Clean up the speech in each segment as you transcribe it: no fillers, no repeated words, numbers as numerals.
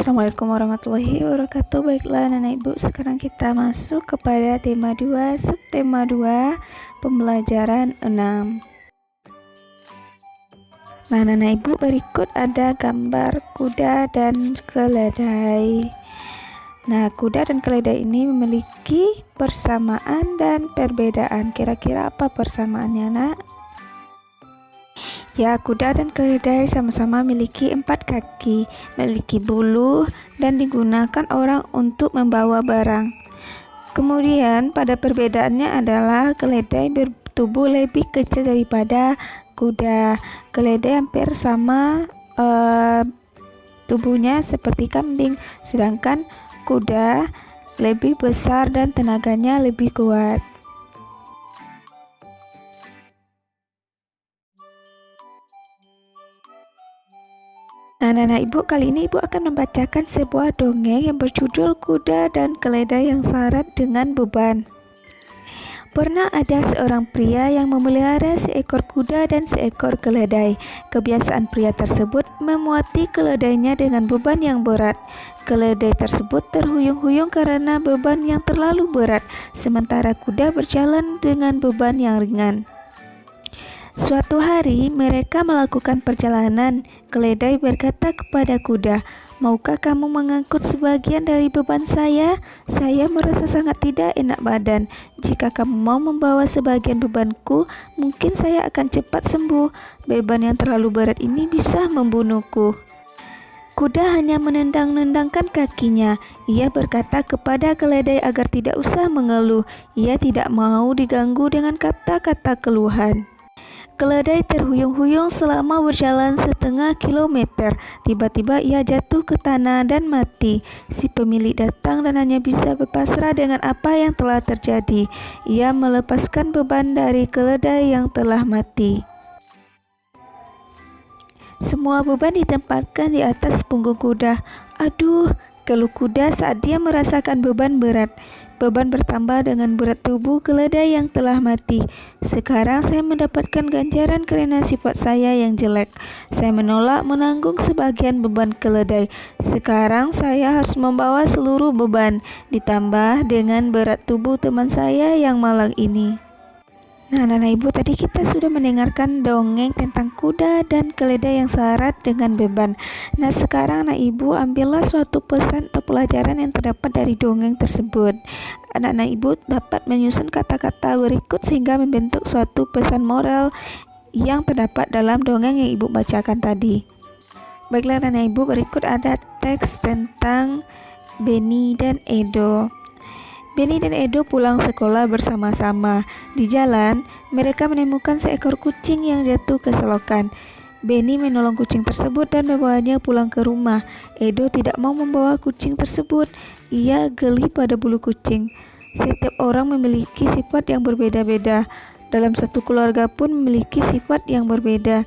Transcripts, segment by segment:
Assalamualaikum warahmatullahi wabarakatuh. Baiklah Nenek Ibu, sekarang kita masuk kepada tema 2, subtema 2, pembelajaran 6. Nah Nenek Ibu, berikut ada gambar kuda dan keledai. Nah, kuda dan keledai ini memiliki persamaan dan perbedaan. Kira-kira apa persamaannya, Nak? Ya, kuda dan keledai sama-sama memiliki 4 kaki, memiliki bulu, dan digunakan orang untuk membawa barang. Kemudian, pada perbedaannya adalah keledai bertubuh lebih kecil daripada kuda. Keledai hampir sama tubuhnya seperti kambing, sedangkan kuda lebih besar dan tenaganya lebih kuat. Nah, Nana Ibu, kali ini Ibu akan membacakan sebuah dongeng yang berjudul Kuda dan Keledai yang Syarat dengan Beban. Pernah ada seorang pria yang memelihara seekor kuda dan seekor keledai. Kebiasaan pria tersebut memuati keledainya dengan beban yang berat. Keledai tersebut terhuyung-huyung karena beban yang terlalu berat, sementara kuda berjalan dengan beban yang ringan. Suatu hari mereka melakukan perjalanan. Keledai berkata kepada kuda, "Maukah kamu mengangkut sebagian dari beban saya? Saya merasa sangat tidak enak badan. Jika kamu mau membawa sebagian bebanku, mungkin saya akan cepat sembuh. Beban yang terlalu berat ini bisa membunuhku." Kuda hanya menendang-nendangkan kakinya. Ia berkata kepada keledai agar tidak usah mengeluh. Ia tidak mau diganggu dengan kata-kata keluhan. Keledai terhuyung-huyung selama berjalan setengah kilometer. Tiba-tiba ia jatuh ke tanah dan mati. Si pemilik datang dan hanya bisa berpasrah dengan apa yang telah terjadi. Ia melepaskan beban dari keledai yang telah mati. Semua beban ditempatkan di atas punggung kuda. "Aduh," keluh kuda saat dia merasakan beban berat. Beban bertambah dengan berat tubuh keledai yang telah mati. "Sekarang saya mendapatkan ganjaran karena sifat saya yang jelek. Saya menolak menanggung sebagian beban keledai. Sekarang saya harus membawa seluruh beban, ditambah dengan berat tubuh teman saya yang malang ini." Nah, Nana Ibu, tadi kita sudah mendengarkan dongeng tentang kuda dan keledai yang syarat dengan beban. Nah, sekarang Nana Ibu ambillah suatu pesan atau pelajaran yang terdapat dari dongeng tersebut. Anak-anak Ibu dapat menyusun kata-kata berikut sehingga membentuk suatu pesan moral yang terdapat dalam dongeng yang Ibu bacakan tadi. Baiklah Nana Ibu, berikut ada teks tentang Benny dan Edo. Benny dan Edo pulang sekolah bersama-sama. Di jalan, mereka menemukan seekor kucing yang jatuh ke selokan. Benny menolong kucing tersebut dan membawanya pulang ke rumah. Edo tidak mau membawa kucing tersebut. Ia geli pada bulu kucing. Setiap orang memiliki sifat yang berbeda-beda. Dalam satu keluarga pun memiliki sifat yang berbeda.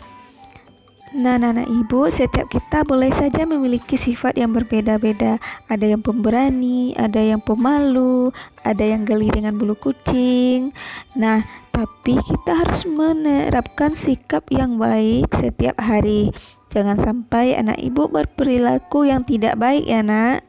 Nah, Nana Ibu, setiap kita boleh saja memiliki sifat yang berbeda-beda. Ada yang pemberani, ada yang pemalu, ada yang geli dengan bulu kucing. Nah, tapi kita harus menerapkan sikap yang baik setiap hari. Jangan sampai anak Ibu berperilaku yang tidak baik ya, Nak.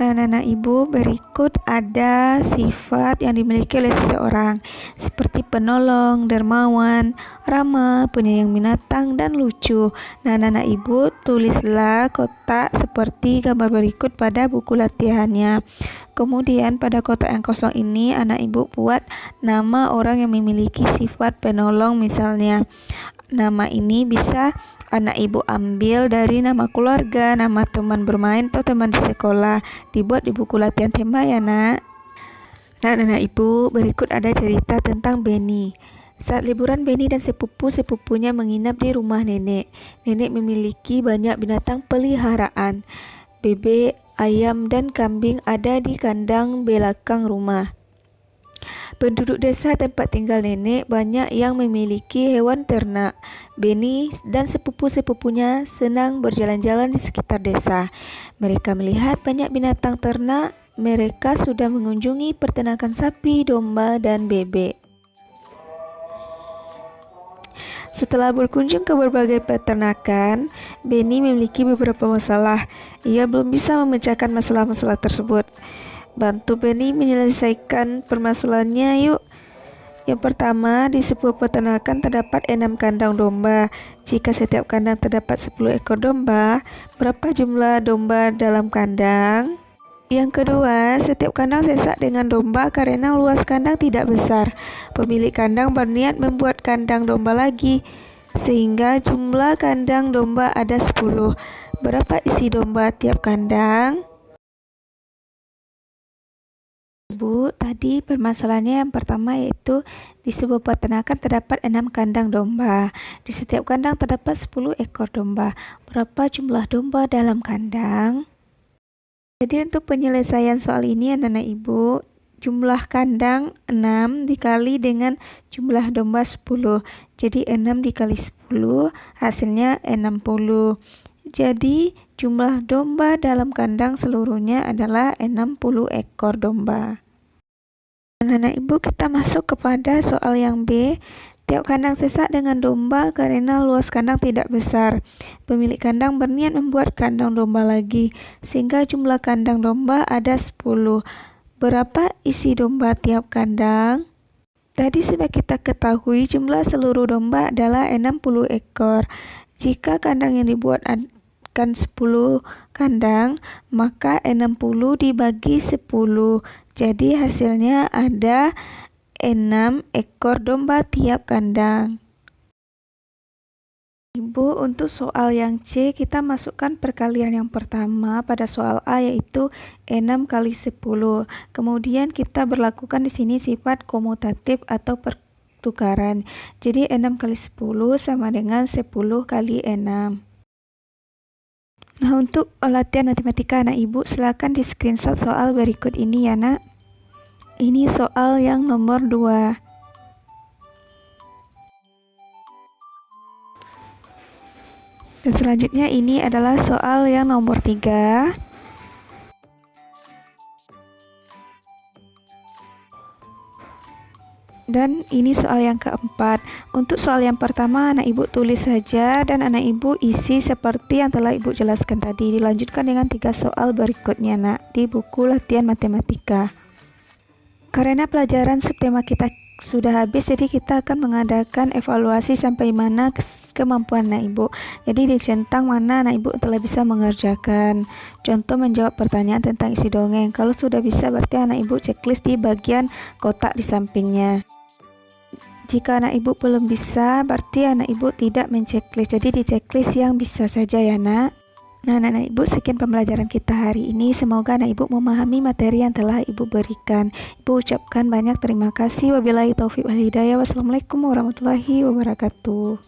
Nah, Nana Ibu, berikut ada sifat yang dimiliki oleh seseorang seperti penolong, dermawan, ramah, penyayang binatang, dan lucu. Nah, Nana Ibu, tulislah kotak seperti gambar berikut pada buku latihannya. Kemudian pada kotak yang kosong ini anak Ibu buat nama orang yang memiliki sifat penolong misalnya. Nama ini bisa anak Ibu ambil dari nama keluarga, nama teman bermain, atau teman di sekolah. Dibuat di buku latihan tema ya, Nak. Nah, anak Ibu, berikut ada cerita tentang Benny. Saat liburan, Benny dan sepupu-sepupunya menginap di rumah nenek. Nenek memiliki banyak binatang peliharaan. Bebek, ayam, dan kambing ada di kandang belakang rumah. Penduduk desa tempat tinggal nenek banyak yang memiliki hewan ternak. Benny dan sepupu-sepupunya senang berjalan-jalan di sekitar desa. Mereka melihat banyak binatang ternak. Mereka sudah mengunjungi peternakan sapi, domba, dan bebek. Setelah berkunjung ke berbagai peternakan, Benny memiliki beberapa masalah. Ia belum bisa memecahkan masalah-masalah tersebut. Bantu Benny menyelesaikan permasalahannya yuk. Yang pertama, di sebuah peternakan terdapat 6 kandang domba. Jika setiap kandang terdapat 10 ekor domba, berapa jumlah domba dalam kandang? Yang kedua, setiap kandang sesak dengan domba karena luas kandang tidak besar. Pemilik kandang berniat membuat kandang domba lagi, sehingga jumlah kandang domba ada 10. Berapa isi domba tiap kandang? Bu, tadi permasalahannya yang pertama yaitu di sebuah peternakan terdapat 6 kandang domba. Di setiap kandang terdapat 10 ekor domba. Berapa jumlah domba dalam kandang? Jadi untuk penyelesaian soal ini anak-anak ibu, jumlah kandang 6 dikali dengan jumlah domba 10. Jadi 6 dikali 10 hasilnya 60. Jadi jumlah domba dalam kandang seluruhnya adalah 60 ekor domba. Anak-anak ibu, kita masuk kepada soal yang B. Tiap kandang sesak dengan domba karena luas kandang tidak besar. Pemilik kandang berniat membuat kandang domba lagi, sehingga jumlah kandang domba ada 10. Berapa isi domba tiap kandang? Tadi sudah kita ketahui jumlah seluruh domba adalah 60 ekor. Jika kandang yang dibuat akan 10 kandang, maka 60 dibagi 10. Jadi hasilnya ada 6 ekor domba tiap kandang. Ibu, untuk soal yang C, kita masukkan perkalian yang pertama pada soal A yaitu 6 kali 10. Kemudian kita berlakukan di sini sifat komutatif atau pertukaran. Jadi 6 kali 10 sama dengan 10 kali 6. Nah, untuk latihan matematika anak ibu, silakan di screenshot soal berikut ini ya nak. Ini soal yang nomor 2. Dan selanjutnya ini adalah soal yang nomor 3. Dan ini soal yang keempat. Untuk soal yang pertama anak ibu tulis saja dan anak ibu isi seperti yang telah ibu jelaskan tadi. Dilanjutkan dengan 3 soal berikutnya nak di buku latihan matematika. Karena pelajaran subtema kita sudah habis, jadi kita akan mengadakan evaluasi sampai mana kemampuan anak ibu. Jadi di centang mana anak ibu telah bisa mengerjakan. Contoh menjawab pertanyaan tentang isi dongeng. Kalau sudah bisa berarti anak ibu checklist di bagian kotak di sampingnya. Jika anak ibu belum bisa, berarti anak ibu tidak menceklis. Jadi di checklist yang bisa saja ya nak. Nah anak-anak ibu, sekian pembelajaran kita hari ini. Semoga anak ibu memahami materi yang telah ibu berikan. Ibu ucapkan banyak terima kasih. Wabillahi taufiq wal hidayah. Wassalamualaikum warahmatullahi wabarakatuh.